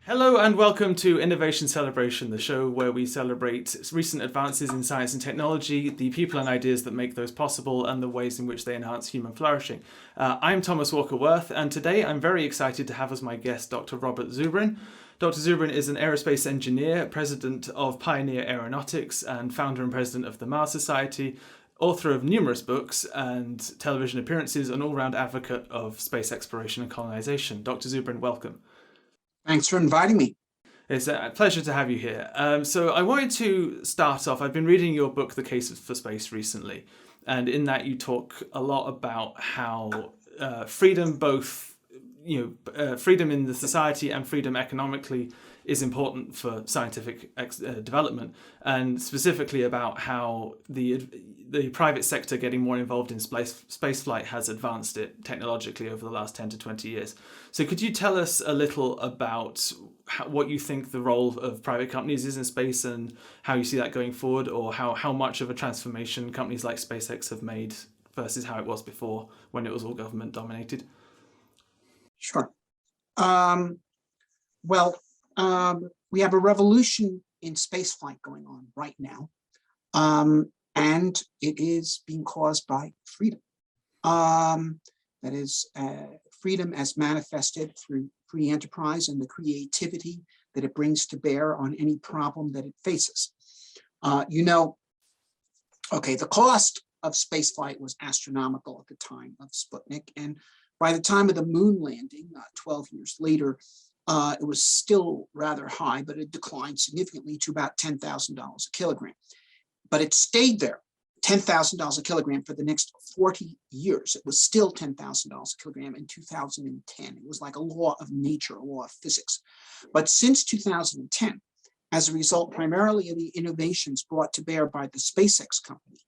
Hello and welcome to Innovation Celebration, the show where we celebrate recent advances in science and technology, the people and ideas that make those possible, and the ways in which they enhance human flourishing. I'm Thomas Walker-Werth, and today I'm very excited to have as my guest Dr. Robert Zubrin. Dr. Zubrin is an aerospace engineer, president of Pioneer Aeronautics, and founder and president of the Mars Society, author of numerous books and television appearances, an all-round advocate of space exploration and colonization. Dr. Zubrin, welcome. Thanks for inviting me. It's a pleasure to have you here. So I wanted to start off. I've been reading your book, The Case for Space, recently, and in that you talk a lot about how freedom, both freedom in the society and freedom economically, is important for scientific development, and specifically about how the private sector getting more involved in spaceflight has advanced it technologically over the last 10 to 20 years. So could you tell us a little about what you think the role of private companies is in space and how you see that going forward, or how much of a transformation companies like SpaceX have made versus how it was before when it was all government dominated? Sure. We have a revolution in spaceflight going on right now, and it is being caused by freedom. That is, freedom as manifested through free enterprise and the creativity that it brings to bear on any problem that it faces. The cost of spaceflight was astronomical at the time of Sputnik, and by the time of the moon landing, 12 years later, it was still rather high, but it declined significantly to about $10,000 a kilogram. But it stayed there, $10,000 a kilogram, for the next 40 years. It was still $10,000 a kilogram in 2010. It was like a law of nature, a law of physics. But since 2010, as a result primarily of the innovations brought to bear by the SpaceX company,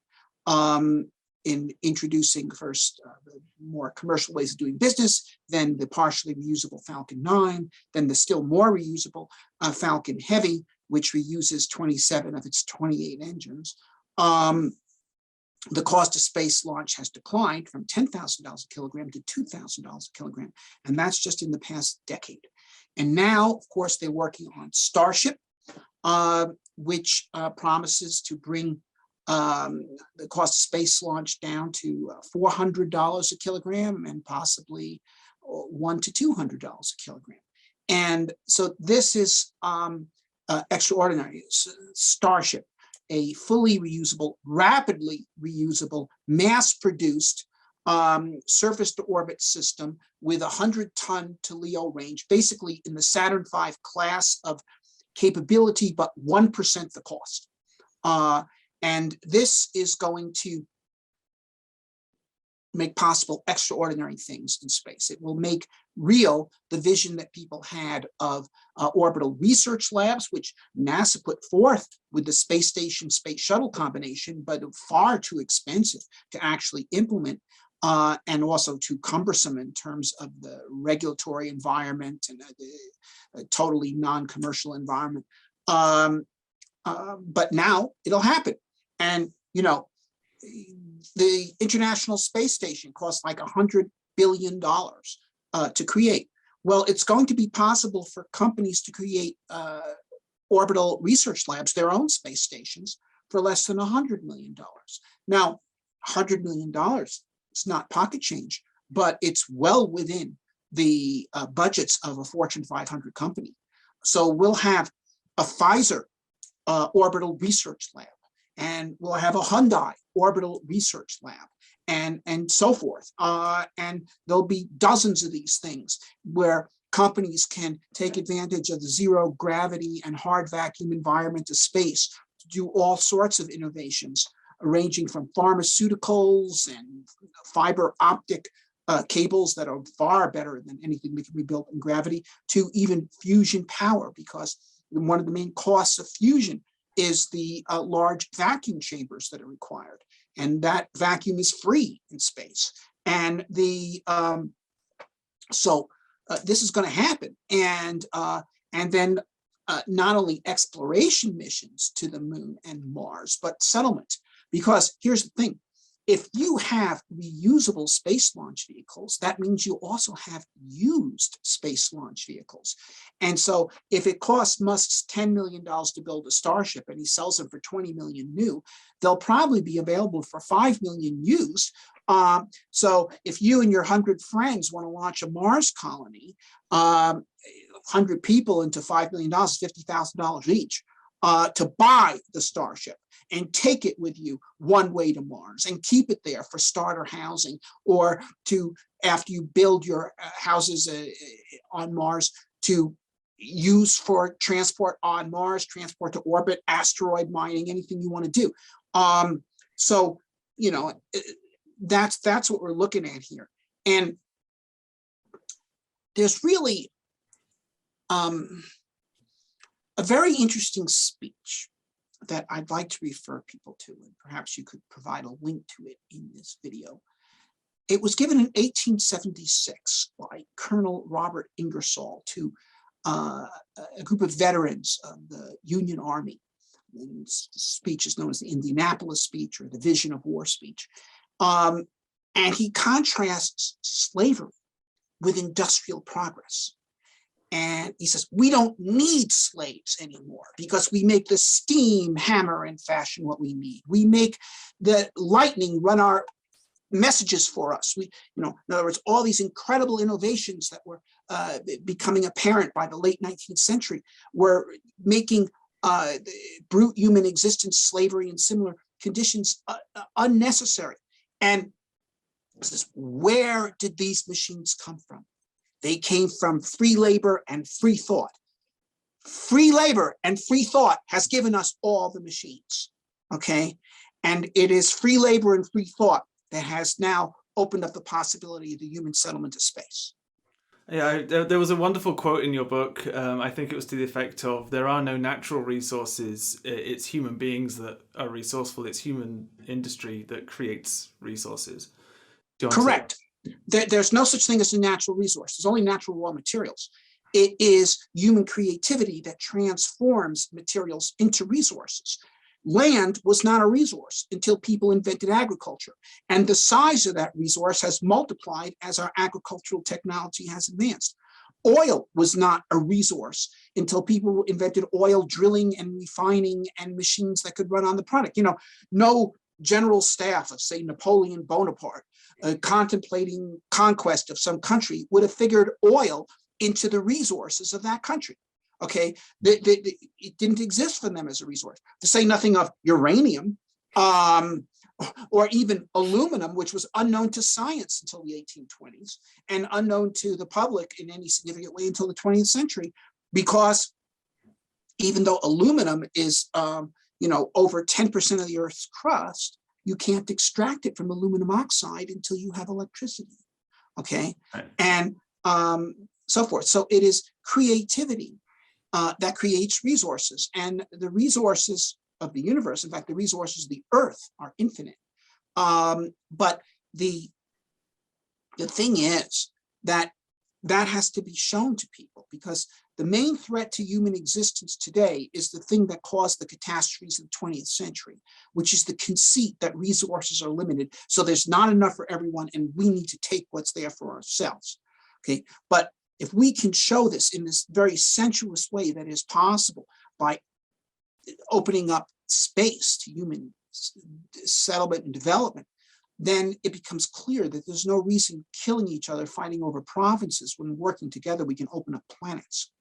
in introducing first the more commercial ways of doing business, then the partially reusable Falcon 9, then the still more reusable Falcon Heavy, which reuses 27 of its 28 engines. The cost of space launch has declined from $10,000 a kilogram to $2,000 a kilogram, and that's just in the past decade. And now, of course, they're working on Starship, which promises to bring the cost of space launch down to $400 a kilogram and possibly $100 to $200 a kilogram. And so this is extraordinary. Starship, a fully reusable, rapidly reusable, mass-produced surface-to-orbit system with 100-ton to LEO range, basically in the Saturn V class of capability, but 1% the cost. And this is going to make possible extraordinary things in space. It will make real the vision that people had of orbital research labs, which NASA put forth with the space station space shuttle combination, but far too expensive to actually implement, and also too cumbersome in terms of the regulatory environment and the totally non-commercial environment. But now it'll happen. And, the International Space Station costs like $100 billion to create. Well, it's going to be possible for companies to create orbital research labs, their own space stations, for less than $100 million. Now, $100 million is not pocket change, but it's well within the budgets of a Fortune 500 company. So we'll have a Pfizer orbital research lab, and we'll have a Hyundai orbital research lab, and so forth. And there'll be dozens of these things where companies can take advantage of the zero gravity and hard vacuum environment of space to do all sorts of innovations, ranging from pharmaceuticals and fiber optic cables that are far better than anything that can be built in gravity, to even fusion power, because one of the main costs of fusion is the large vacuum chambers that are required. And that vacuum is free in space. And this is going to happen. And then not only exploration missions to the moon and Mars, but settlement. Because here's the thing, if you have reusable space launch vehicles, that means you also have used space launch vehicles. And so if it costs Musk's $10 million to build a Starship and he sells them for 20 million new, they'll probably be available for 5 million used. So if you and your 100 friends want to launch a Mars colony, 100 people into $5 million, $50,000 each, to buy the Starship and take it with you one way to Mars and keep it there for starter housing, or to, after you build your houses on Mars, to use for transport on Mars, transport to orbit, asteroid mining, anything you want to do. So, you know, that's what we're looking at here. And there's really a very interesting speech that I'd like to refer people to, and perhaps you could provide a link to it in this video. It was given in 1876 by Colonel Robert Ingersoll to a group of veterans of the Union Army. And this speech is known as the Indianapolis speech or the Vision of War speech. And he contrasts slavery with industrial progress. And he says, we don't need slaves anymore because we make the steam hammer and fashion what we need. We make the lightning run our messages for us. We, you know, in other words, all these incredible innovations that were becoming apparent by the late 19th century were making brute human existence, slavery, and similar conditions unnecessary. And this is, where did these machines come from? They came from free labor and free thought. Free labor and free thought has given us all the machines, okay? And it is free labor and free thought that has now opened up the possibility of the human settlement of space. Yeah, there was a wonderful quote in your book. I think it was to the effect of, there are no natural resources. It's human beings that are resourceful. It's human industry that creates resources. Correct. There's no such thing as a natural resource. There's only natural raw materials. It is human creativity that transforms materials into resources. Land was not a resource until people invented agriculture. And the size of that resource has multiplied as our agricultural technology has advanced. Oil was not a resource until people invented oil drilling and refining and machines that could run on the product. You know, no general staff of, say, Napoleon Bonaparte contemplating conquest of some country would have figured oil into the resources of that country. Okay, it didn't exist for them as a resource, to say nothing of uranium or even aluminum, which was unknown to science until the 1820s and unknown to the public in any significant way until the 20th century, because even though aluminum is over 10% of the Earth's crust, you can't extract it from aluminum oxide until you have electricity, okay? Right. And so forth. So it is creativity that creates resources, and the resources of the universe, in fact, the resources of the Earth are infinite. But the thing is that has to be shown to people, because the main threat to human existence today is the thing that caused the catastrophes of the 20th century, which is the conceit that resources are limited. So there's not enough for everyone, and we need to take what's there for ourselves. Okay, but if we can show this in this very sensuous way that is possible by opening up space to human settlement and development, then it becomes clear that there's no reason killing each other, fighting over provinces. When working together, we can open up planets.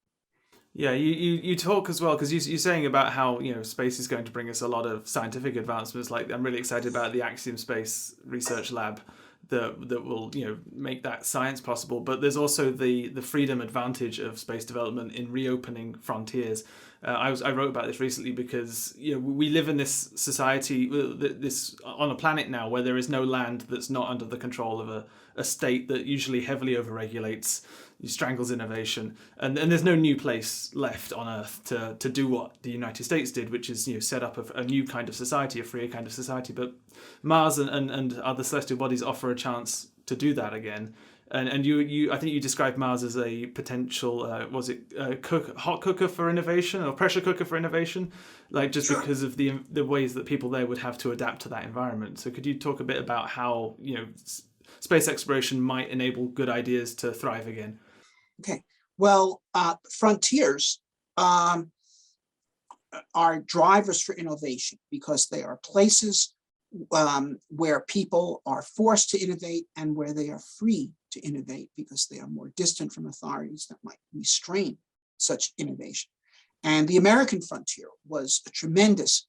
Yeah, you talk as well, because you're saying about how, you know, space is going to bring us a lot of scientific advancements. Like, I'm really excited about the Axiom Space Research Lab that will, you know, make that science possible. But there's also the freedom advantage of space development in reopening frontiers. I wrote about this recently because, you know, we live in this society, this on a planet now where there is no land that's not under the control of a state that usually heavily overregulates, strangles innovation, and there's no new place left on Earth to do what the United States did, which is, you know, set up a new kind of society, a freer kind of society. But Mars and other celestial bodies offer a chance to do that again. And you I think you described Mars as a potential was it hot cooker for innovation or pressure cooker for innovation, like just Sure. because of the ways that people there would have to adapt to that environment. So could you talk a bit about how space exploration might enable good ideas to thrive again? Okay. Well, frontiers are drivers for innovation because they are places where people are forced to innovate and where they are free to innovate because they are more distant from authorities that might restrain such innovation. And the American frontier was a tremendous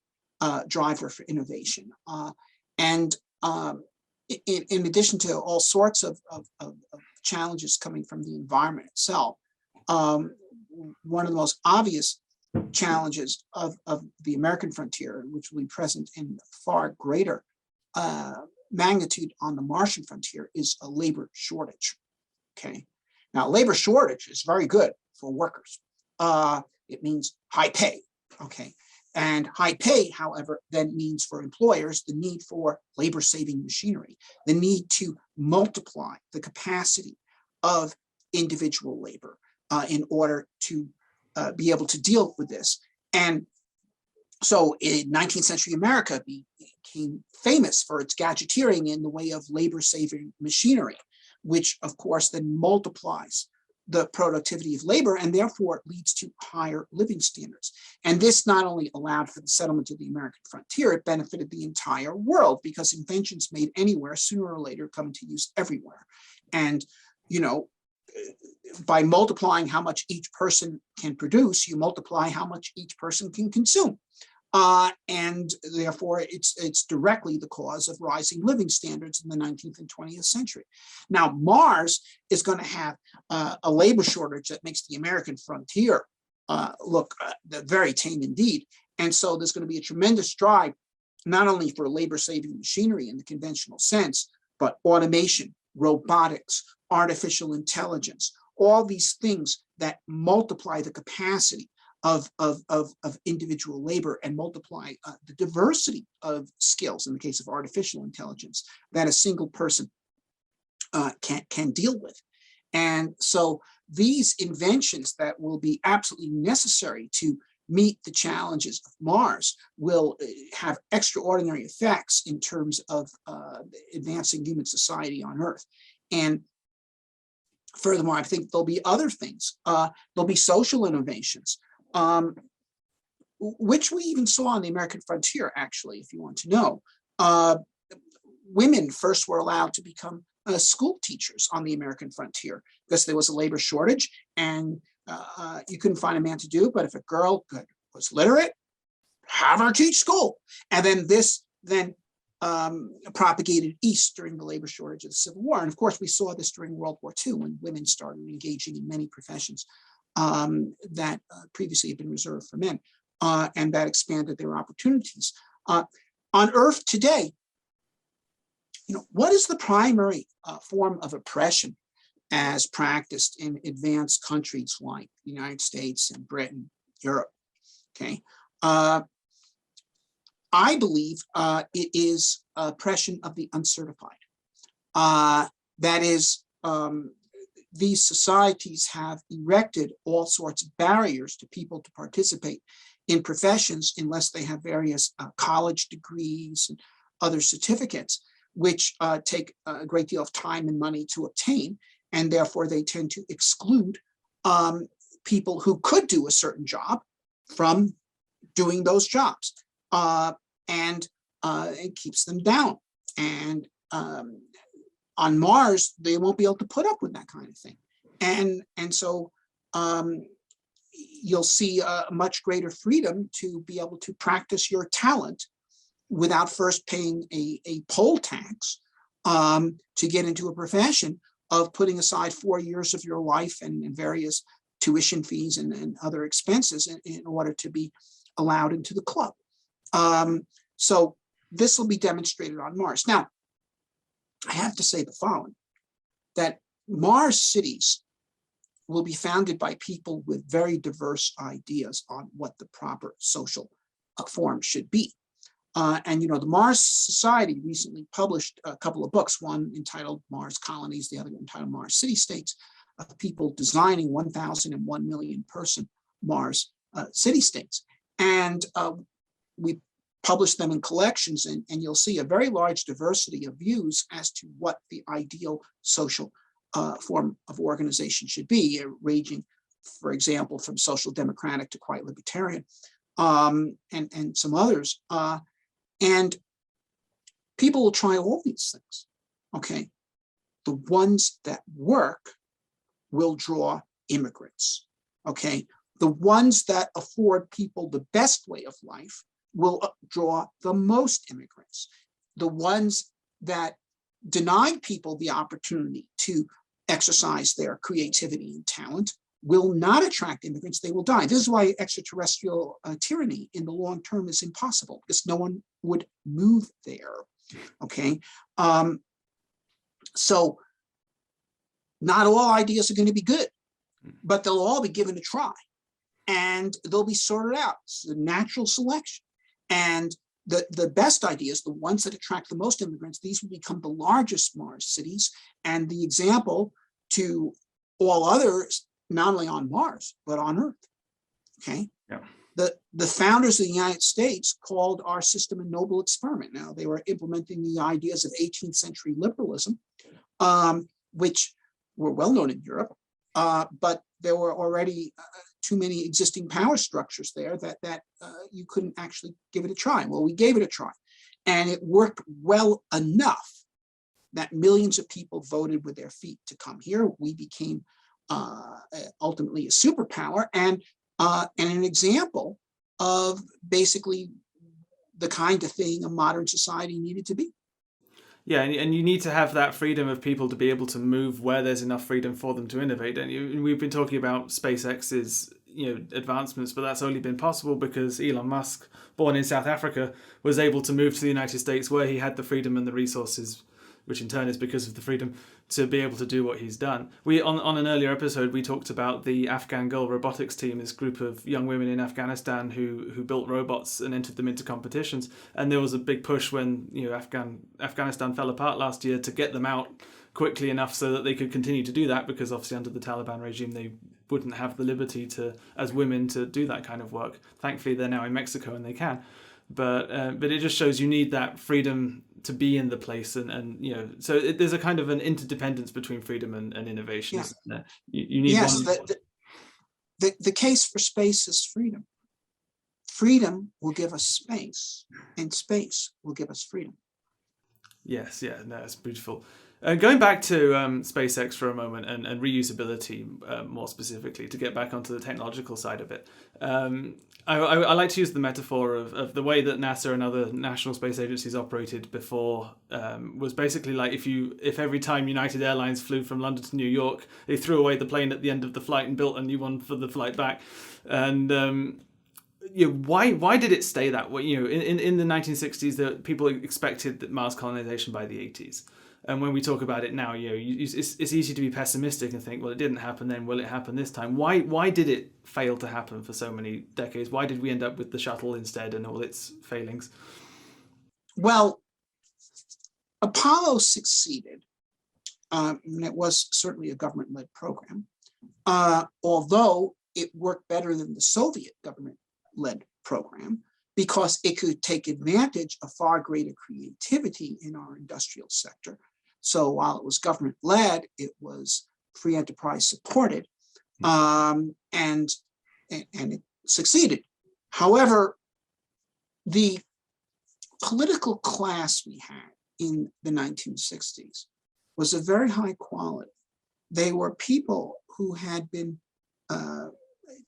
driver for innovation. And in addition to all sorts of challenges coming from the environment itself, one of the most obvious challenges of the American frontier, which will be present in far greater magnitude on the Martian frontier, is a labor shortage. Okay. Now, labor shortage is very good for workers. It means high pay. Okay. And high pay, however, then means for employers the need for labor-saving machinery, the need to multiply the capacity of individual labor in order to be able to deal with this. And so in 19th century America became famous for its gadgeteering in the way of labor-saving machinery, which of course then multiplies the productivity of labor and therefore leads to higher living standards. And this not only allowed for the settlement of the American frontier, it benefited the entire world because inventions made anywhere sooner or later come into use everywhere. And, by multiplying how much each person can produce, you multiply how much each person can consume. And therefore, it's directly the cause of rising living standards in the 19th and 20th century. Now, Mars is going to have a labor shortage that makes the American frontier look very tame indeed. And so there's going to be a tremendous drive, not only for labor-saving machinery in the conventional sense, but automation, robotics, artificial intelligence, all these things that multiply the capacity of individual labor and multiply the diversity of skills in the case of artificial intelligence that a single person can deal with. And so these inventions that will be absolutely necessary to meet the challenges of Mars will have extraordinary effects in terms of advancing human society on Earth. And furthermore, I think there'll be other things. There'll be social innovations, which we even saw on the American frontier, actually, if you want to know. Women first were allowed to become school teachers on the American frontier because there was a labor shortage and you couldn't find a man to do. But if a girl was literate, have her teach school. And then this propagated east during the labor shortage of the Civil War. And of course, we saw this during World War II when women started engaging in many professions that previously had been reserved for men, and that expanded their opportunities. On Earth today, what is the primary form of oppression as practiced in advanced countries like the United States and Britain, Europe? Okay. I believe it is oppression of the uncertified. That is, these societies have erected all sorts of barriers to people to participate in professions unless they have various college degrees and other certificates, which take a great deal of time and money to obtain. And therefore, they tend to exclude people who could do a certain job from doing those jobs. And it keeps them down. And on Mars, they won't be able to put up with that kind of thing. And so you'll see a much greater freedom to be able to practice your talent without first paying a poll tax to get into a profession of putting aside 4 years of your life and various tuition fees and other expenses in order to be allowed into the club. So this will be demonstrated on Mars. Now, I have to say the following, that Mars cities will be founded by people with very diverse ideas on what the proper social form should be. And the Mars Society recently published a couple of books, one entitled Mars Colonies, the other one entitled Mars City States, of people designing 1,001 million person Mars city states. And we published them in collections, and you'll see a very large diversity of views as to what the ideal social form of organization should be, ranging, for example, from social democratic to quite libertarian, and some others. And people will try all these things, okay? The ones that work will draw immigrants, okay? The ones that afford people the best way of life will draw the most immigrants. The ones that deny people the opportunity to exercise their creativity and talent will not attract immigrants, they will die. This is why extraterrestrial tyranny in the long term is impossible, because no one would move there, okay? So not all ideas are going to be good, but they'll all be given a try, and they'll be sorted out. It's a natural selection. And the best ideas, the ones that attract the most immigrants, these will become the largest Mars cities, and the example to all others, not only on Mars, but on Earth, okay? Yeah. The founders of the United States called our system a noble experiment. Now, they were implementing the ideas of 18th century liberalism, which were well known in Europe, but there were already too many existing power structures there that you couldn't actually give it a try. Well, we gave it a try, and it worked well enough that millions of people voted with their feet to come here. We became ultimately a superpower, and an example of basically the kind of thing a modern society needed to be. Yeah, and you need to have that freedom of people to be able to move where there's enough freedom for them to innovate. And we've been talking about SpaceX's advancements, but that's only been possible because Elon Musk, born in South Africa, was able to move to the United States where he had the freedom and the resources, which in turn is because of the freedom to be able to do what he's done. We on an earlier episode, we talked about the Afghan Girl Robotics Team, this group of young women in Afghanistan who built robots and entered them into competitions. And there was a big push when Afghanistan fell apart last year to get them out quickly enough so that they could continue to do that, because obviously under the Taliban regime they wouldn't have the liberty to, as women, to do that kind of work. Thankfully they're now in Mexico and they can. But it just shows you need that freedom to be in the place, and so there's a kind of an interdependence between freedom and innovation. Yeah. Isn't there? You need yes, one. the case for space is freedom. Freedom will give us space, and space will give us freedom. Yes, yeah, no, it's beautiful. Going back to SpaceX for a moment and reusability more specifically, to get back onto the technological side of it. I like to use the metaphor of the way that NASA and other national space agencies operated before was basically like if every time United Airlines flew from London to New York, they threw away the plane at the end of the flight and built a new one for the flight back. And why did it stay that way? In the 1960s, that people expected that Mars colonization by the 80s. And when we talk about it now, it's easy to be pessimistic and think, well, it didn't happen then. Will it happen this time? Why did it fail to happen for so many decades? Why did we end up with the shuttle instead and all its failings? Well, Apollo succeeded, and it was certainly a government-led program, although it worked better than the Soviet government-led program, because it could take advantage of far greater creativity in our industrial sector. So while it was government-led, it was free enterprise supported, and it succeeded. However, the political class we had in the 1960s was of very high quality. They were people who had been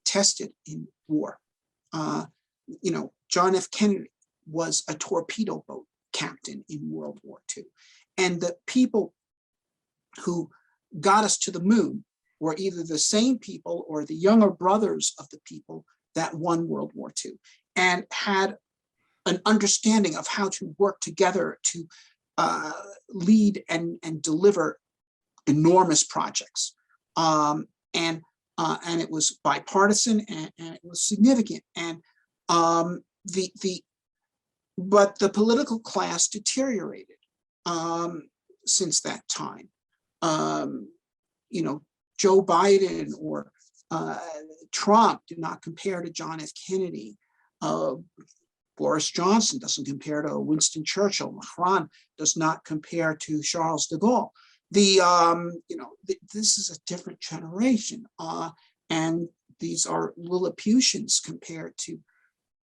tested in war. John F. Kennedy was a torpedo boat captain in World War II. And the people who got us to the moon were either the same people or the younger brothers of the people that won World War II, and had an understanding of how to work together to lead and deliver enormous projects. And it was bipartisan, and it was significant. And but the political class deteriorated since that time. You know, Joe Biden or Trump do not compare to John F. Kennedy. Boris Johnson doesn't compare to Winston Churchill. Macron does not compare to Charles de Gaulle. This is a different generation, and these are Lilliputians compared to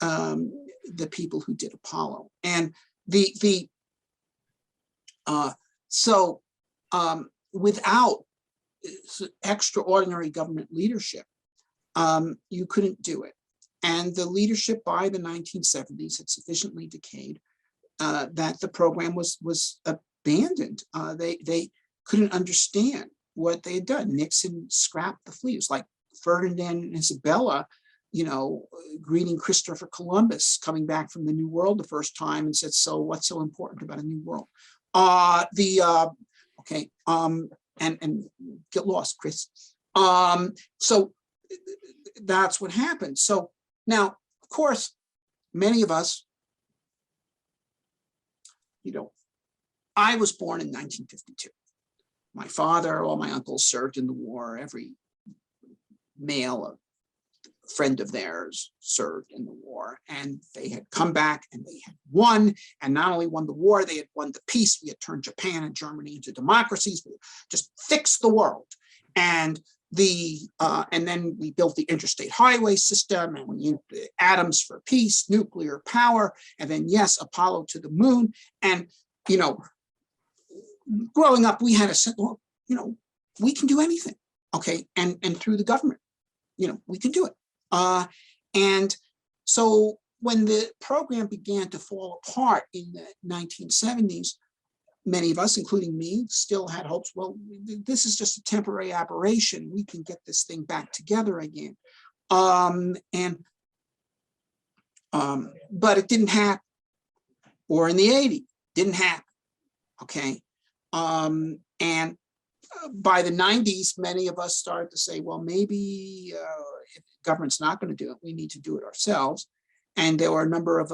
the people who did Apollo. And without extraordinary government leadership, you couldn't do it. And the leadership by the 1970s had sufficiently decayed that the program was abandoned. They couldn't understand what they had done. Nixon scrapped the fleet. It was like Ferdinand and Isabella, greeting Christopher Columbus coming back from the New World the first time and said, "So what's so important about a new world?" And get lost, Chris. So that's what happened. So now, of course, many of us, I was born in 1952. My father, all my uncles served in the war. Every male friend of theirs served in the war, and they had come back and they had won, and not only won the war, they had won the peace. We had turned Japan and Germany into democracies. We just fixed the world. And then we built the interstate highway system, and we used atoms for peace, nuclear power, and then yes, Apollo to the moon. And growing up, we had a sense, well, we can do anything, okay, and through the government, we can do it. And so when the program began to fall apart in the 1970s, many of us, including me, still had hopes, well, this is just a temporary aberration. We can get this thing back together again. But it didn't happen. Or in the 80s, didn't happen, okay? And by the 90s, many of us started to say, well, maybe if the government's not going to do it, we need to do it ourselves. And there were a number of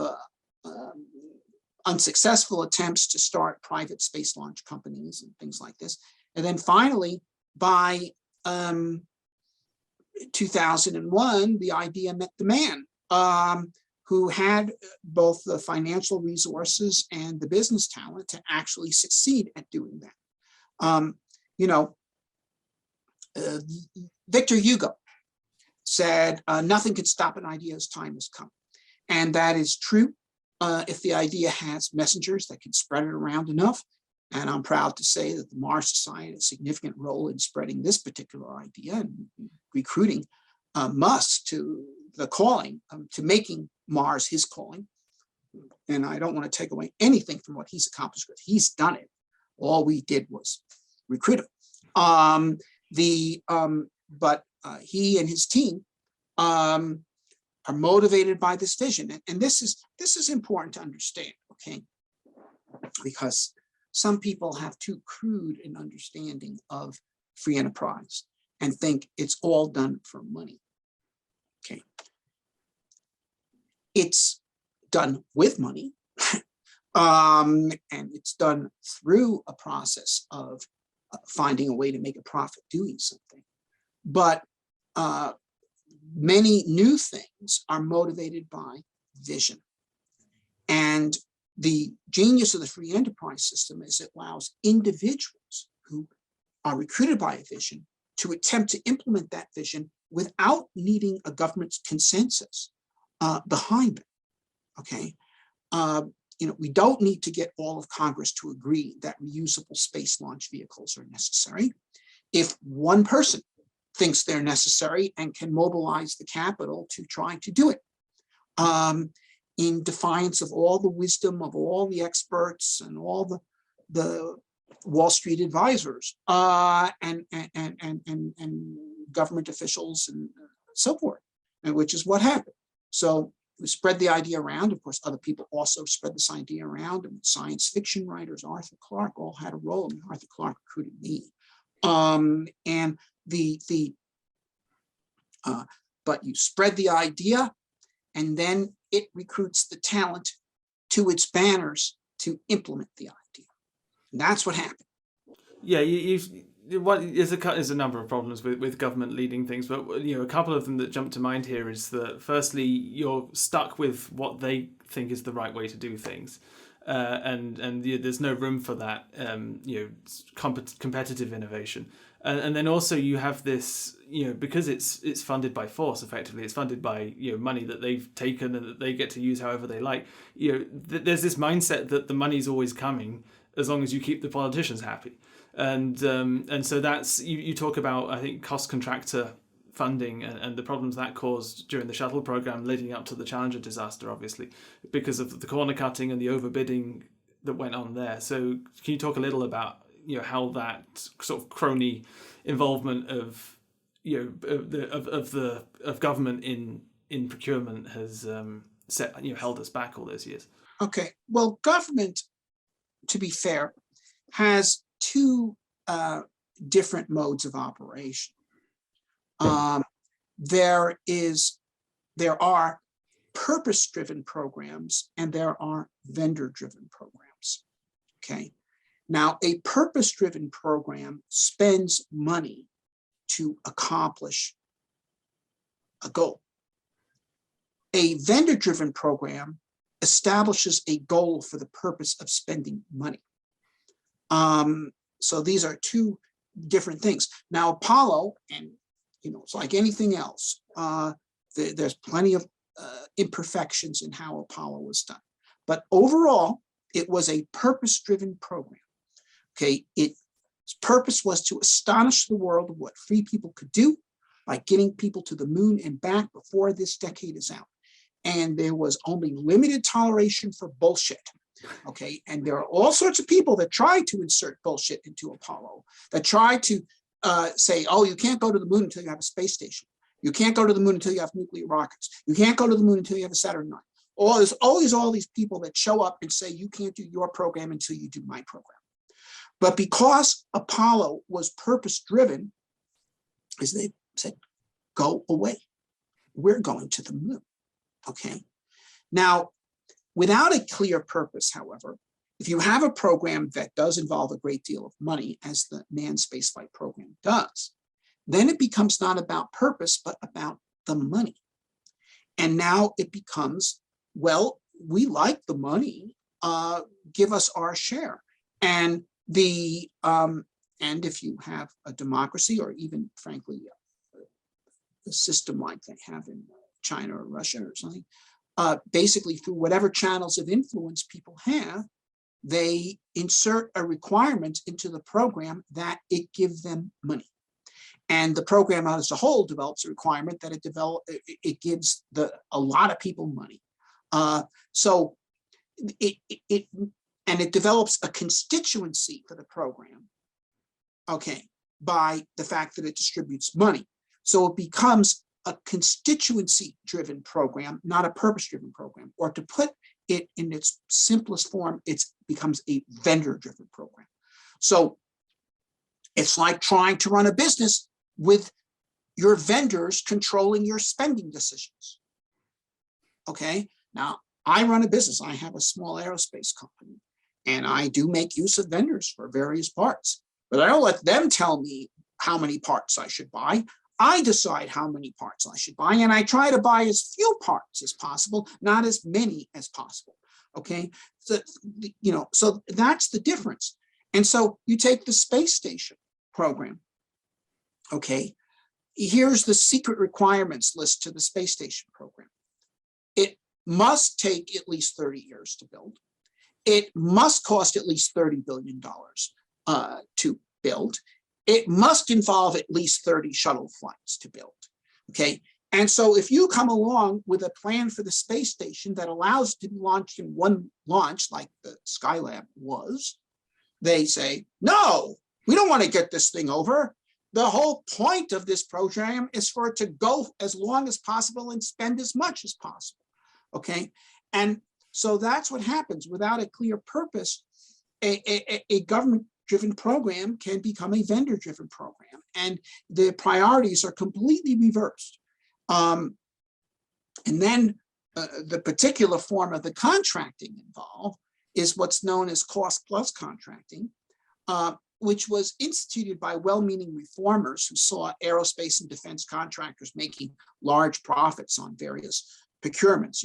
unsuccessful attempts to start private space launch companies and things like this. And then finally, by 2001, the idea met the man who had both the financial resources and the business talent to actually succeed at doing that. Victor Hugo said, nothing can stop an idea as time has come. And that is true if the idea has messengers that can spread it around enough. And I'm proud to say that the Mars Society had a significant role in spreading this particular idea and recruiting Musk to the calling, to making Mars his calling. And I don't want to take away anything from what he's accomplished, because he's done it. All we did was recruit him. But he and his team are motivated by this vision. And this is important to understand, okay? Because some people have too crude an understanding of free enterprise and think it's all done for money, okay? It's done with money, and it's done through a process of finding a way to make a profit doing something. But many new things are motivated by vision. And the genius of the free enterprise system is it allows individuals who are recruited by a vision to attempt to implement that vision without needing a government's consensus behind it, okay? We don't need to get all of Congress to agree that reusable space launch vehicles are necessary. If one person thinks they're necessary and can mobilize the capital to try to do it, in defiance of all the wisdom of all the experts and all the Wall Street advisors and government officials and so forth, and which is what happened. So we spread the idea around. Of course, other people also spread this idea around, and science fiction writers, Arthur Clarke, all had a role. I mean, Arthur Clarke recruited me. But you spread the idea, and then it recruits the talent to its banners to implement the idea. And that's what happened. Yeah, there's a number of problems with government leading things, but a couple of them that jump to mind here is that firstly, you're stuck with what they think is the right way to do things, and there's no room for that competitive innovation, and then also you have this because it's funded by force. Effectively, it's funded by money that they've taken and that they get to use however they like. There's this mindset that the money's always coming as long as you keep the politicians happy. And so that's you talk about, I think, cost contractor funding and the problems that caused during the shuttle program leading up to the Challenger disaster, obviously, because of the corner cutting and the overbidding that went on there. So can you talk a little about how that sort of crony involvement of of government in procurement has held us back all those years? Okay, well, government, to be fair, has two different modes of operation. There are purpose-driven programs and there are vendor-driven programs. Okay, now a purpose-driven program spends money to accomplish a goal. A vendor-driven program establishes a goal for the purpose of spending money. So these are two different things. Now, Apollo, and it's like anything else, there's plenty of imperfections in how Apollo was done. But overall, it was a purpose-driven program. Okay, its purpose was to astonish the world of what free people could do by getting people to the moon and back before this decade is out. And there was only limited toleration for bullshit. Okay, and there are all sorts of people that try to insert bullshit into Apollo, that try to say, oh, you can't go to the moon until you have a space station. You can't go to the moon until you have nuclear rockets. You can't go to the moon until you have a Saturn IX. There's always all these people that show up and say, you can't do your program until you do my program. But because Apollo was purpose-driven, as they said, go away. We're going to the moon. Okay. Now, without a clear purpose, however, if you have a program that does involve a great deal of money, as the manned spaceflight program does, then it becomes not about purpose, but about the money. And now it becomes, well, we like the money, give us our share. And if you have a democracy, or even, frankly, a system like they have in China or Russia or something, basically through whatever channels of influence people have, they insert a requirement into the program that it give them money. And the program as a whole develops a requirement that it gives a lot of people money. So it develops a constituency for the program, okay, by the fact that it distributes money. So it becomes a constituency-driven program, not a purpose-driven program. Or to put it in its simplest form, it becomes a vendor-driven program. So it's like trying to run a business with your vendors controlling your spending decisions. Okay, now I run a business. I have a small aerospace company, and I do make use of vendors for various parts, but I don't let them tell me how many parts I should buy. I decide how many parts I should buy, and I try to buy as few parts as possible, not as many as possible. Okay, so so that's the difference. And so you take the space station program. Okay, here's the secret requirements list to the space station program. It must take at least 30 years to build. It must cost at least $30 billion to build. It must involve at least 30 shuttle flights to build. Okay, and so if you come along with a plan for the space station that allows it to be launched in one launch, like the Skylab was, they say, no, we don't want to get this thing over. The whole point of this program is for it to go as long as possible and spend as much as possible. Okay, and so that's what happens. Without a clear purpose, a government-driven program can become a vendor-driven program, and the priorities are completely reversed. And then the particular form of the contracting involved is what's known as cost plus contracting, which was instituted by well-meaning reformers who saw aerospace and defense contractors making large profits on various procurements.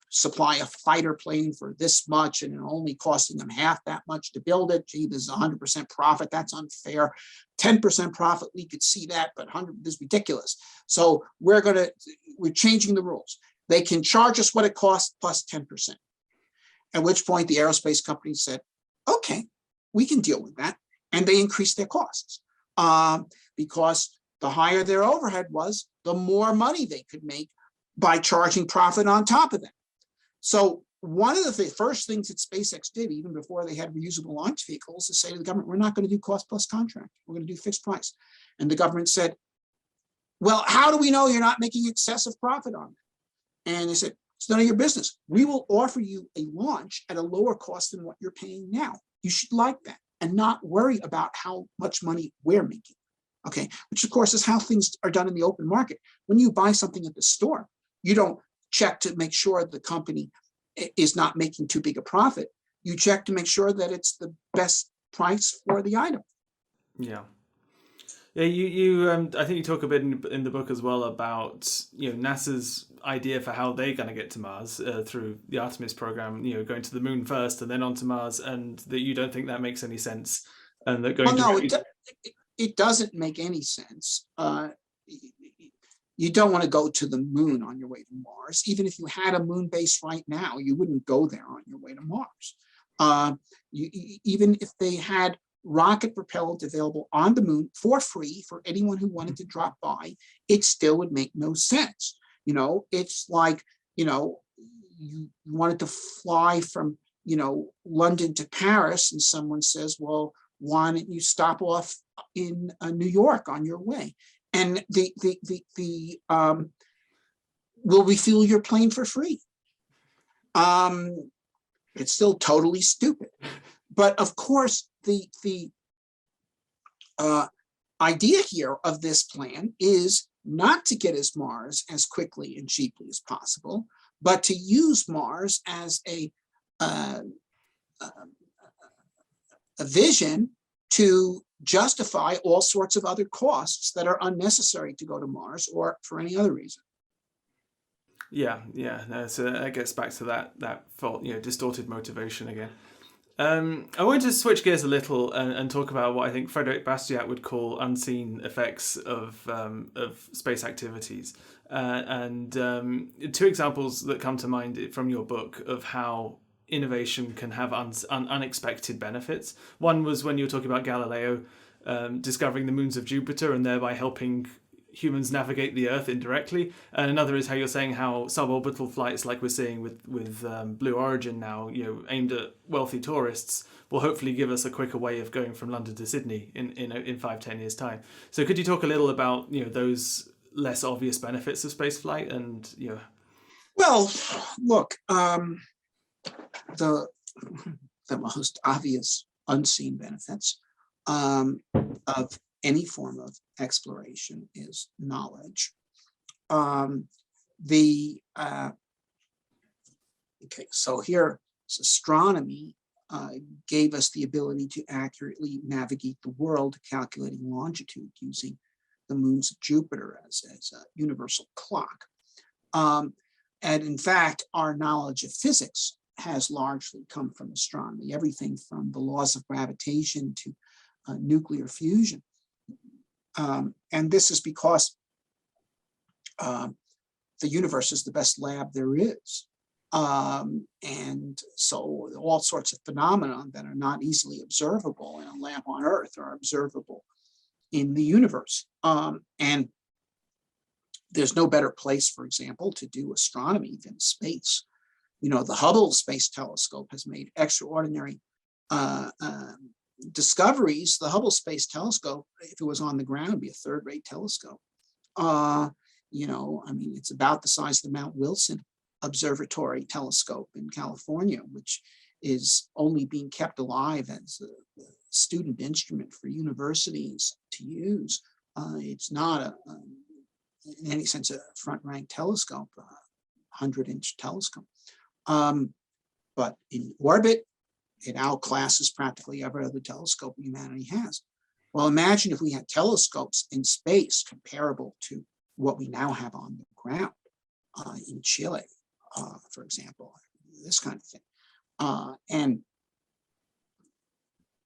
Supply a fighter plane for this much and only costing them half that much to build it. Gee, this is 100% profit. That's unfair. 10% profit, we could see that, but 100 is ridiculous. So we're changing the rules. They can charge us what it costs plus 10%. At which point the aerospace company said, okay, we can deal with that. And they increased their costs because the higher their overhead was, the more money they could make by charging profit on top of that. So one of the first things that SpaceX did, even before they had reusable launch vehicles, is say to the government, we're not going to do cost plus contract. We're going to do fixed price. And the government said, well, how do we know you're not making excessive profit on it? And they said, it's none of your business. We will offer you a launch at a lower cost than what you're paying now. You should like that and not worry about how much money we're making. Okay, which of course is how things are done in the open market. When you buy something at the store, you don't check to make sure the company is not making too big a profit. You check to make sure that it's the best price for the item. Yeah. Yeah, you I think you talk a bit in the book as well about NASA's idea for how they're going to get to Mars through the Artemis program. Going to the moon first and then onto Mars, and that you don't think that makes any sense, and that going. Well, no, it doesn't make any sense. You don't want to go to the moon on your way to Mars. Even if you had a moon base right now, you wouldn't go there on your way to Mars. Even if they had rocket propellant available on the moon for free for anyone who wanted to drop by, it still would make no sense. It's like, you wanted to fly from, London to Paris, and someone says, well, why don't you stop off in New York on your way? And we'll refuel your plane for free. It's still totally stupid. But of course, the idea here of this plan is not to get us Mars as quickly and cheaply as possible, but to use Mars as a vision to justify all sorts of other costs that are unnecessary to go to Mars or for any other reason. Yeah. No, so that gets back to that fault, distorted motivation again. I want to switch gears a little and talk about what I think Frederick Bastiat would call unseen effects of space activities. And two examples that come to mind from your book of how innovation can have unexpected benefits. One was when you were talking about Galileo discovering the moons of Jupiter and thereby helping humans navigate the Earth indirectly. And another is how you're saying how suborbital flights, like we're seeing with Blue Origin now, aimed at wealthy tourists, will hopefully give us a quicker way of going from London to Sydney in 5-10 years time. So could you talk a little about those less obvious benefits of spaceflight and Well, look, the most obvious unseen benefits of any form of exploration is knowledge. So here, astronomy gave us the ability to accurately navigate the world, calculating longitude using the moons of Jupiter as a universal clock. And in fact, our knowledge of physics has largely come from astronomy, everything from the laws of gravitation to nuclear fusion. And this is because the universe is the best lab there is. And so all sorts of phenomena that are not easily observable in a lab on Earth are observable in the universe. And there's no better place, for example, to do astronomy than space. The Hubble Space Telescope has made extraordinary discoveries. The Hubble Space Telescope, if it was on the ground, would be a third-rate telescope. It's about the size of the Mount Wilson Observatory Telescope in California, which is only being kept alive as a student instrument for universities to use. It's not in any sense a front-rank telescope. 100-inch telescope. But in orbit, it outclasses practically every other telescope humanity has. Well, imagine if we had telescopes in space comparable to what we now have on the ground in Chile, for example, this kind of thing, and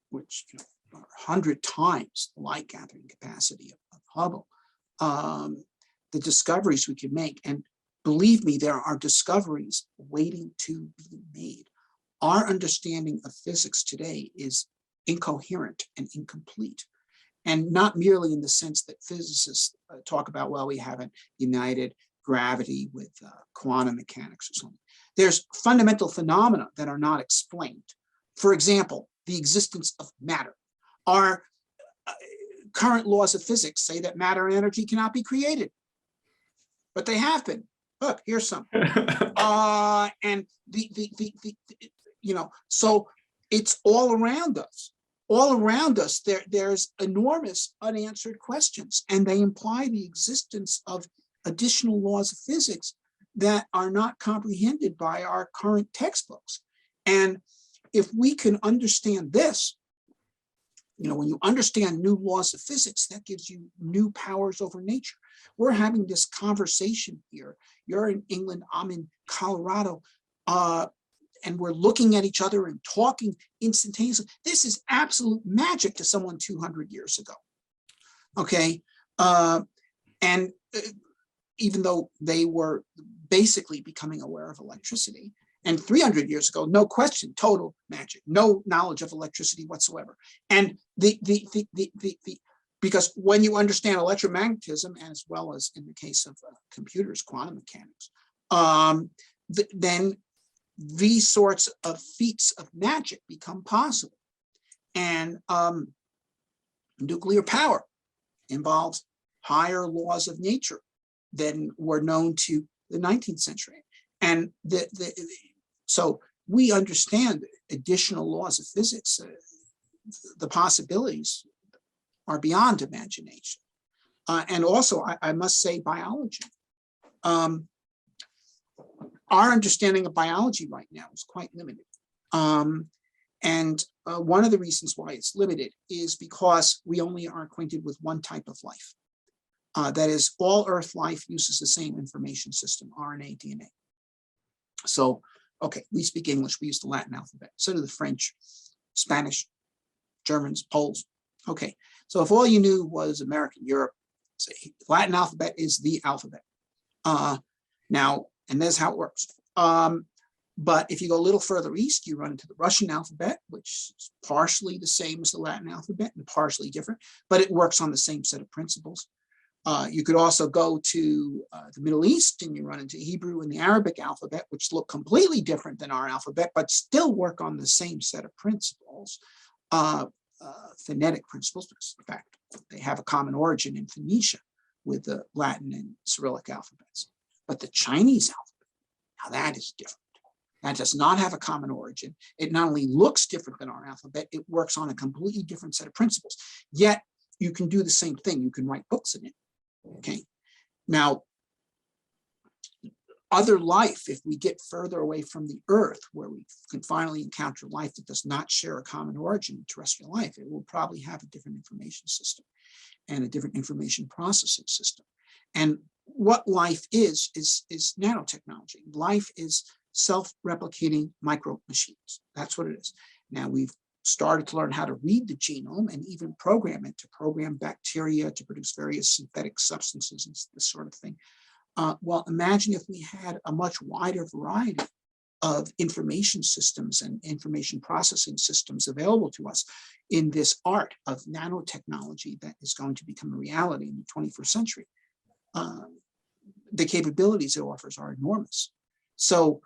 which are 100 times the light gathering capacity of Hubble. The discoveries we can make, and believe me, there are discoveries waiting to be made. Our understanding of physics today is incoherent and incomplete, and not merely in the sense that physicists talk about, well, we haven't united gravity with quantum mechanics or something. There's fundamental phenomena that are not explained. For example, the existence of matter. Our current laws of physics say that matter and energy cannot be created, but they have been. Look, here's some. And so it's all around us. All around us, there's enormous unanswered questions, and they imply the existence of additional laws of physics that are not comprehended by our current textbooks. And if we can understand this, when you understand new laws of physics, that gives you new powers over nature. We're having this conversation here. You're in England, I'm in Colorado, and we're looking at each other and talking instantaneously. This is absolute magic to someone 200 years ago. Okay. And even though they were basically becoming aware of electricity, and 300 years ago, no question, total magic, no knowledge of electricity whatsoever. And because when you understand electromagnetism, as well as in the case of computers, quantum mechanics, then these sorts of feats of magic become possible. And nuclear power involves higher laws of nature than were known to the 19th century. And so we understand additional laws of physics. The possibilities are beyond imagination. And also, I must say, biology. Our understanding of biology right now is quite limited. And one of the reasons why it's limited is because we only are acquainted with one type of life. That is, all Earth life uses the same information system, RNA, DNA. So, okay, we speak English, we use the Latin alphabet. So do the French, Spanish, Germans, Poles. Okay, so if all you knew was American Europe, say Latin alphabet is the alphabet. Now, and that's how it works. But if you go a little further east, you run into the Russian alphabet, which is partially the same as the Latin alphabet and partially different, but it works on the same set of principles. You could also go to the Middle East and you run into Hebrew and the Arabic alphabet, which look completely different than our alphabet, but still work on the same set of principles, phonetic principles, because in fact, they have a common origin in Phoenicia with the Latin and Cyrillic alphabets. But the Chinese alphabet, now that is different. That does not have a common origin. It not only looks different than our alphabet, it works on a completely different set of principles. Yet you can do the same thing. You can write books in it. Okay. Now, other life, if we get further away from the Earth, where we can finally encounter life that does not share a common origin, terrestrial life, it will probably have a different information system and a different information processing system. And what life is nanotechnology. Life is self-replicating micro machines. That's what it is. Now we've started to learn how to read the genome and even program it, to program bacteria to produce various synthetic substances and this sort of thing. Well, imagine if we had a much wider variety of information systems and information processing systems available to us in this art of nanotechnology that is going to become a reality in the 21st century. The capabilities it offers are enormous. So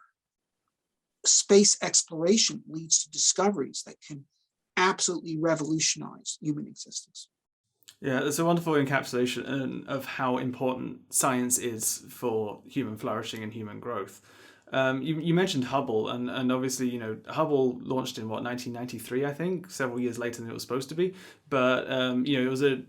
space exploration leads to discoveries that can absolutely revolutionize human existence. Yeah, it's a wonderful encapsulation of how important science is for human flourishing and human growth. You mentioned Hubble, and obviously, Hubble launched in 1993, I think, several years later than it was supposed to be. But it was a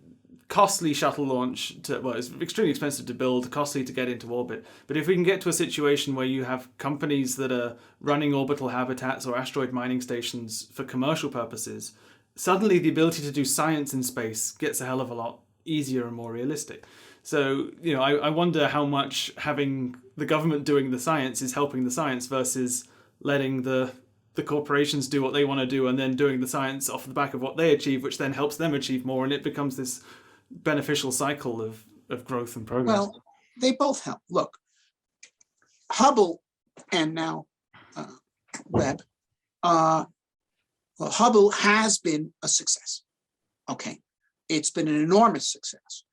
costly shuttle launch it's extremely expensive to build, costly to get into orbit. But if we can get to a situation where you have companies that are running orbital habitats or asteroid mining stations for commercial purposes, suddenly the ability to do science in space gets a hell of a lot easier and more realistic. So, I wonder how much having the government doing the science is helping the science versus letting the corporations do what they want to do and then doing the science off the back of what they achieve, which then helps them achieve more, and it becomes this beneficial cycle of growth and progress. Well, they both help. Look, Hubble and now Webb, Hubble has been a success. Okay, it's been an enormous success.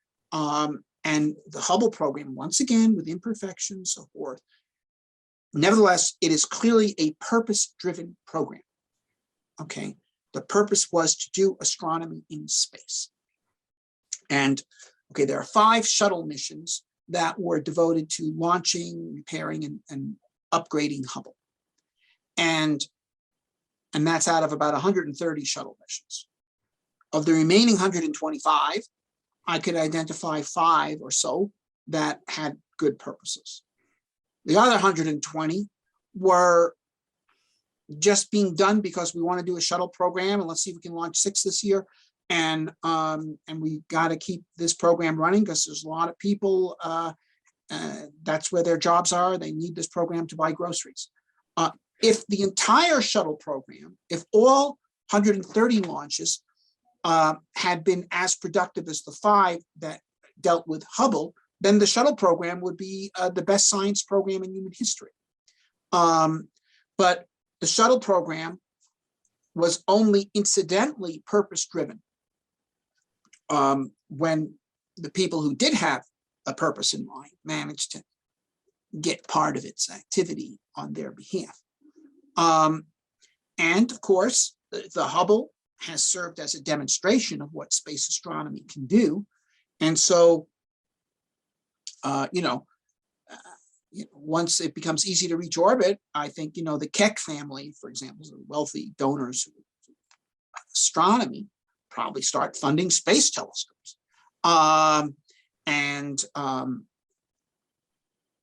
And the Hubble program, once again, with imperfections, so forth, nevertheless, it is clearly a purpose-driven program. Okay, the purpose was to do astronomy in space. And okay, there are 5 shuttle missions that were devoted to launching, repairing, and upgrading Hubble. And that's out of about 130 shuttle missions. Of the remaining 125, I could identify 5 or so that had good purposes. The other 120 were just being done because we want to do a shuttle program and let's see if we can launch 6 this year. And we got to keep this program running because there's a lot of people, that's where their jobs are. They need this program to buy groceries. If the entire shuttle program, if all 130 launches had been as productive as the 5 that dealt with Hubble, then the shuttle program would be the best science program in human history. But the shuttle program was only incidentally purpose-driven when the people who did have a purpose in mind managed to get part of its activity on their behalf. And of course, the Hubble has served as a demonstration of what space astronomy can do. And so, once it becomes easy to reach orbit, I think, the Keck family, for example, the wealthy donors of astronomy, probably start funding space telescopes.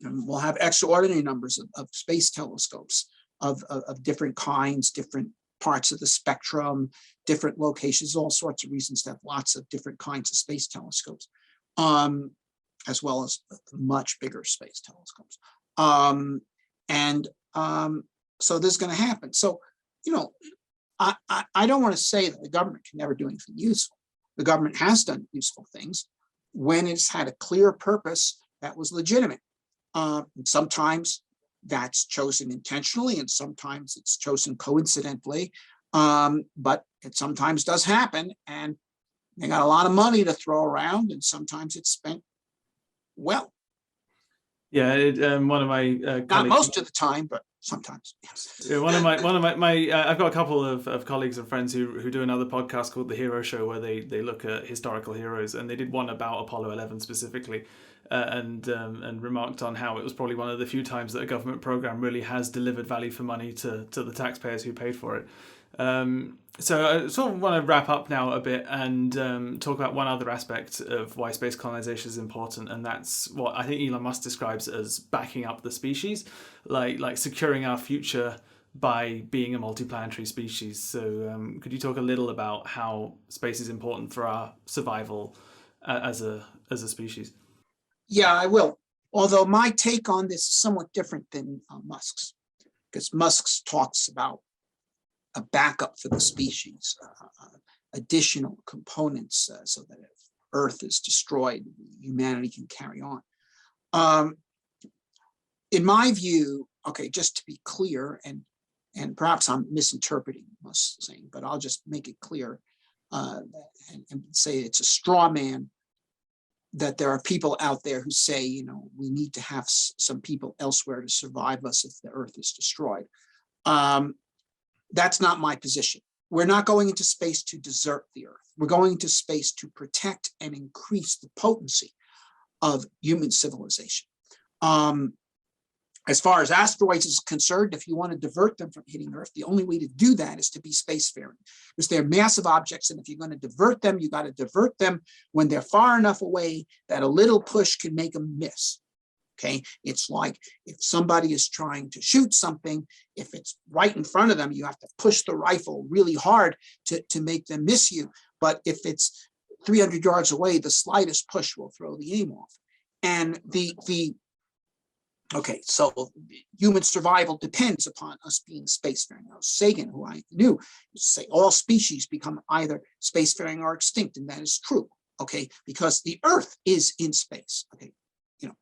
We'll have extraordinary numbers of space telescopes of different kinds, different parts of the spectrum, different locations, all sorts of reasons to have lots of different kinds of space telescopes, as well as much bigger space telescopes. So this is going to happen. So, I don't want to say that the government can never do anything useful. The government has done useful things when it's had a clear purpose that was legitimate. Sometimes that's chosen intentionally, and sometimes it's chosen coincidentally. But it sometimes does happen, and they got a lot of money to throw around, and sometimes it's spent well. Yeah, one of my not colleagues, most of the time, but sometimes. Yes. Yeah, one of my I've got a couple of colleagues and friends who do another podcast called The Hero Show, where they look at historical heroes, and they did one about Apollo 11 specifically, and remarked on how it was probably one of the few times that a government program really has delivered value for money to the taxpayers who paid for it. So I sort of want to wrap up now a bit and talk about one other aspect of why space colonization is important, and that's what I think Elon Musk describes as backing up the species, like securing our future by being a multiplanetary species. So could you talk a little about how space is important for our survival as a species? Yeah, I will. Although my take on this is somewhat different than Musk's, because Musk's talks about a backup for the species, additional components so that if Earth is destroyed, humanity can carry on. In my view, okay, just to be clear, and perhaps I'm misinterpreting Musk's saying, but I'll just make it clear and say it's a straw man that there are people out there who say, we need to have some people elsewhere to survive us if the Earth is destroyed. That's not my position. We're not going into space to desert the Earth. We're going into space to protect and increase the potency of human civilization. As far as asteroids is concerned, if you want to divert them from hitting Earth, the only way to do that is to be spacefaring, because they're massive objects. And if you're going to divert them, you got to divert them when they're far enough away that a little push can make them miss. Okay, it's like if somebody is trying to shoot something, if it's right in front of them, you have to push the rifle really hard to make them miss you. But if it's 300 yards away, the slightest push will throw the aim off. And okay, so human survival depends upon us being spacefaring. Now, Sagan, who I knew, used to say all species become either spacefaring or extinct, and that is true. Okay, because the Earth is in space. Okay,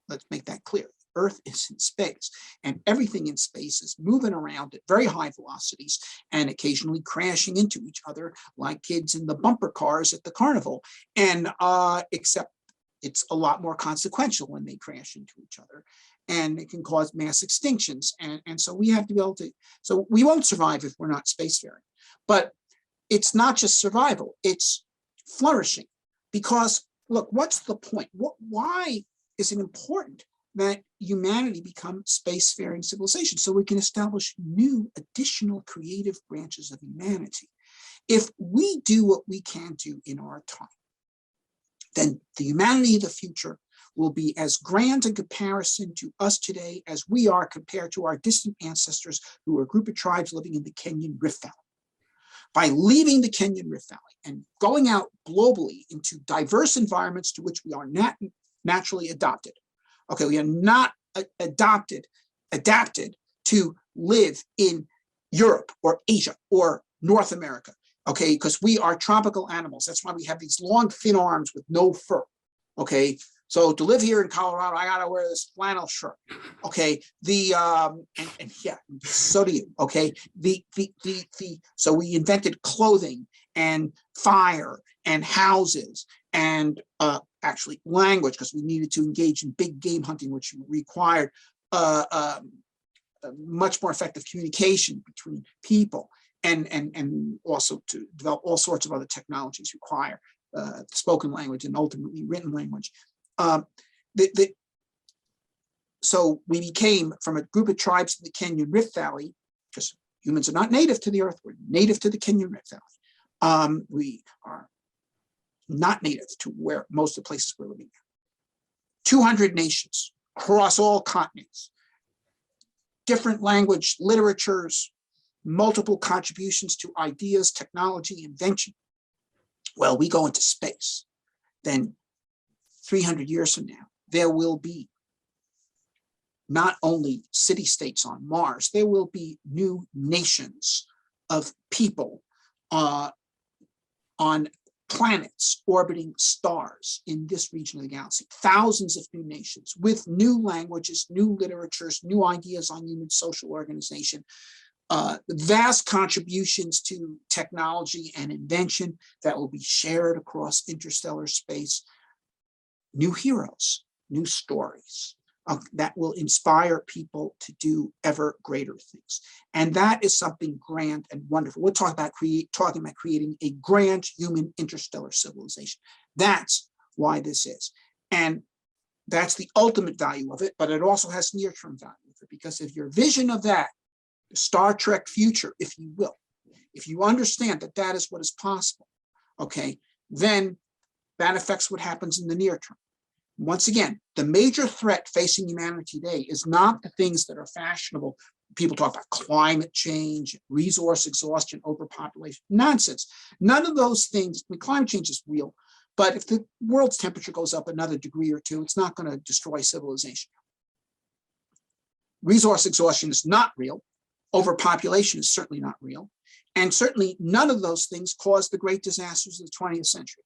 let's make that clear. Earth is in space, and everything in space is moving around at very high velocities and occasionally crashing into each other like kids in the bumper cars at the carnival. And except it's a lot more consequential when they crash into each other, and it can cause mass extinctions. And so we have to be able to, so we won't survive if we're not spacefaring. But it's not just survival, it's flourishing. Because look, what's the point? Why is it important that humanity become spacefaring civilization? So we can establish new, additional creative branches of humanity. If we do what we can do in our time, then the humanity of the future will be as grand in comparison to us today as we are compared to our distant ancestors, who were a group of tribes living in the Kenyan Rift Valley. By leaving the Kenyan Rift Valley and going out globally into diverse environments to which we are not naturally adopted. Okay, we are not adapted to live in Europe or Asia or North America. Okay, because we are tropical animals. That's why we have these long, thin arms with no fur. Okay, so to live here in Colorado, I gotta wear this flannel shirt. Okay, and yeah, so do you. Okay, so we invented clothing and fire and houses and actually language, because we needed to engage in big game hunting, which required much more effective communication between people. And also to develop all sorts of other technologies require spoken language and ultimately written language. So we became, from a group of tribes in the Kenyan Rift Valley, because humans are not native to the Earth, we're native to the Kenyan Rift Valley. We are not native to where most of the places we're living in. 200 nations across all continents, different language, literatures, multiple contributions to ideas, technology, invention. Well, we go into space. Then 300 years from now, there will be not only city-states on Mars, there will be new nations of people on planets orbiting stars in this region of the galaxy. Thousands of new nations with new languages, new literatures, new ideas on human social organization. Vast contributions to technology and invention that will be shared across interstellar space. New heroes, new stories that will inspire people to do ever greater things. And that is something grand and wonderful. We're talking about creating a grand human interstellar civilization. That's why this is. And that's the ultimate value of it, but it also has near-term value of it, because if your vision of that, the Star Trek future, if you will, if you understand that that is what is possible, okay, then that affects what happens in the near term. Once again, the major threat facing humanity today is not the things that are fashionable. People talk about climate change, resource exhaustion, overpopulation. Nonsense. None of those things. I mean, climate change is real, but if the world's temperature goes up another degree or two, it's not going to destroy civilization. Resource exhaustion is not real. Overpopulation is certainly not real. And certainly none of those things caused the great disasters of the 20th century.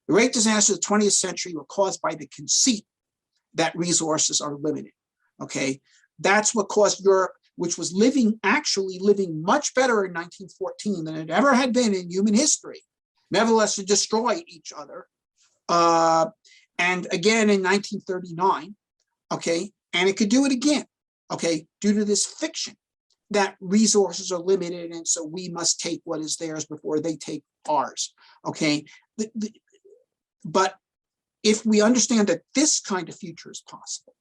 The great disasters of the 20th century were caused by the conceit that resources are limited. Okay, that's what caused Europe, which was actually living much better in 1914 than it ever had been in human history, nevertheless to destroy each other. And again in 1939, okay, and it could do it again, okay, due to this fiction that resources are limited and so we must take what is theirs before they take ours, okay? But if we understand that this kind of future is possible,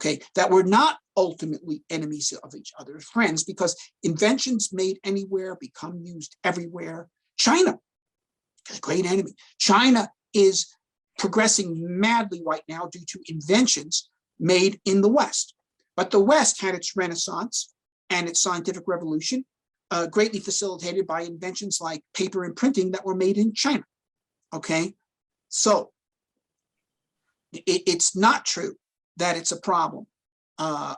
okay, that we're not ultimately enemies of each other's friends, because inventions made anywhere become used everywhere. China is a great enemy. China is progressing madly right now due to inventions made in the West. But the West had its Renaissance and its scientific revolution, greatly facilitated by inventions like paper and printing that were made in China. Okay, so it's not true that it's a problem,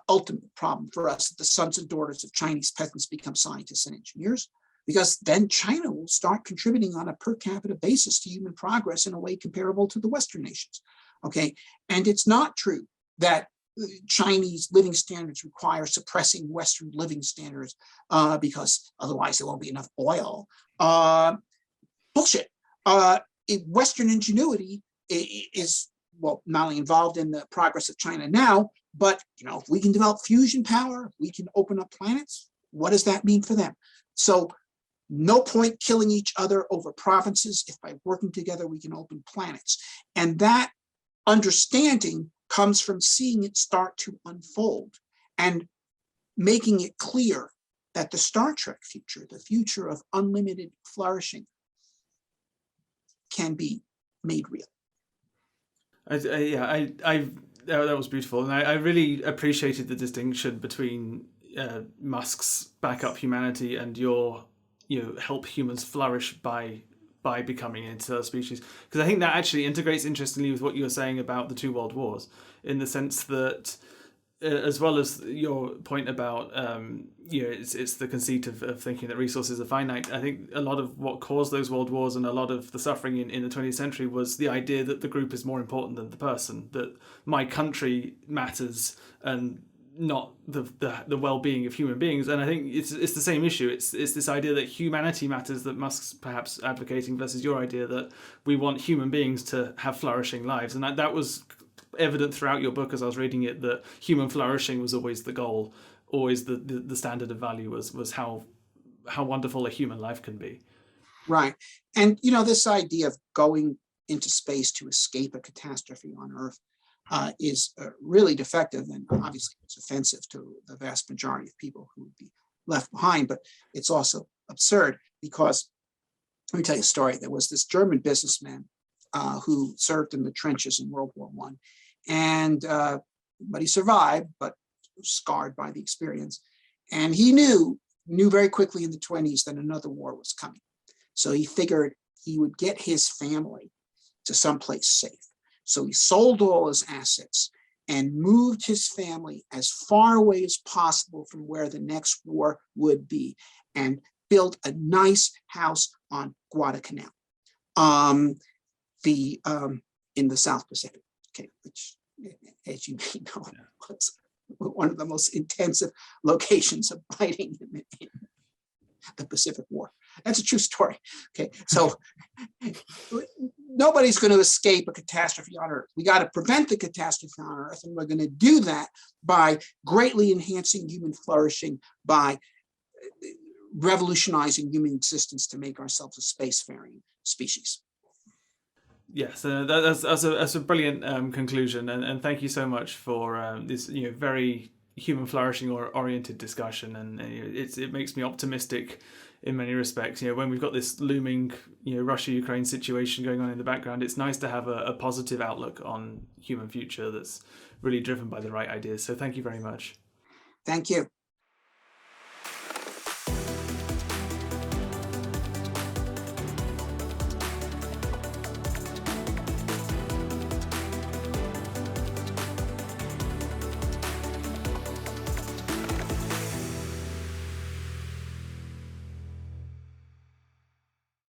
ultimate problem for us, that the sons and daughters of Chinese peasants become scientists and engineers, because then China will start contributing on a per capita basis to human progress in a way comparable to the Western nations. Okay, and it's not true that Chinese living standards require suppressing Western living standards because otherwise there won't be enough oil. Bullshit. Western ingenuity is, well, not only involved in the progress of China now, but if we can develop fusion power, we can open up planets. What does that mean for them? So no point killing each other over provinces if by working together we can open planets. And that understanding comes from seeing it start to unfold and making it clear that the Star Trek future, the future of unlimited flourishing, can be made real. That was beautiful, and I really appreciated the distinction between Musk's back up humanity and your help humans flourish by becoming an interstellar species, because I think that actually integrates interestingly with what you were saying about the two world wars, in the sense that as well as your point about it's the conceit of thinking that resources are finite. I think a lot of what caused those world wars and a lot of the suffering in the 20th century was the idea that the group is more important than the person, that my country matters and not the well-being of human beings. And I think it's the same issue. It's this idea that humanity matters that Musk's perhaps advocating, versus your idea that we want human beings to have flourishing lives. And that was evident throughout your book as I was reading it, that human flourishing was always the goal, always the standard of value was how wonderful a human life can be. Right. And this idea of going into space to escape a catastrophe on Earth is really defective, and obviously it's offensive to the vast majority of people who would be left behind. But it's also absurd because, let me tell you a story. There was this German businessman who served in the trenches in World War I, and but he survived, but was scarred by the experience. And he knew very quickly in the 1920s that another war was coming. So he figured he would get his family to someplace safe. So he sold all his assets and moved his family as far away as possible from where the next war would be, and built a nice house on Guadalcanal, in the South Pacific, okay, which, as you may know, was one of the most intensive locations of fighting in the Pacific War. That's a true story. Okay, so nobody's going to escape a catastrophe on Earth. We got to prevent the catastrophe on Earth, and we're going to do that by greatly enhancing human flourishing, by revolutionizing human existence to make ourselves a spacefaring species. Yes, that's a brilliant conclusion, and thank you so much for this very human flourishing oriented discussion, and it makes me optimistic in many respects. When we've got this looming Russia-Ukraine situation going on in the background, it's nice to have a positive outlook on human future that's really driven by the right ideas. So thank you very much. Thank you.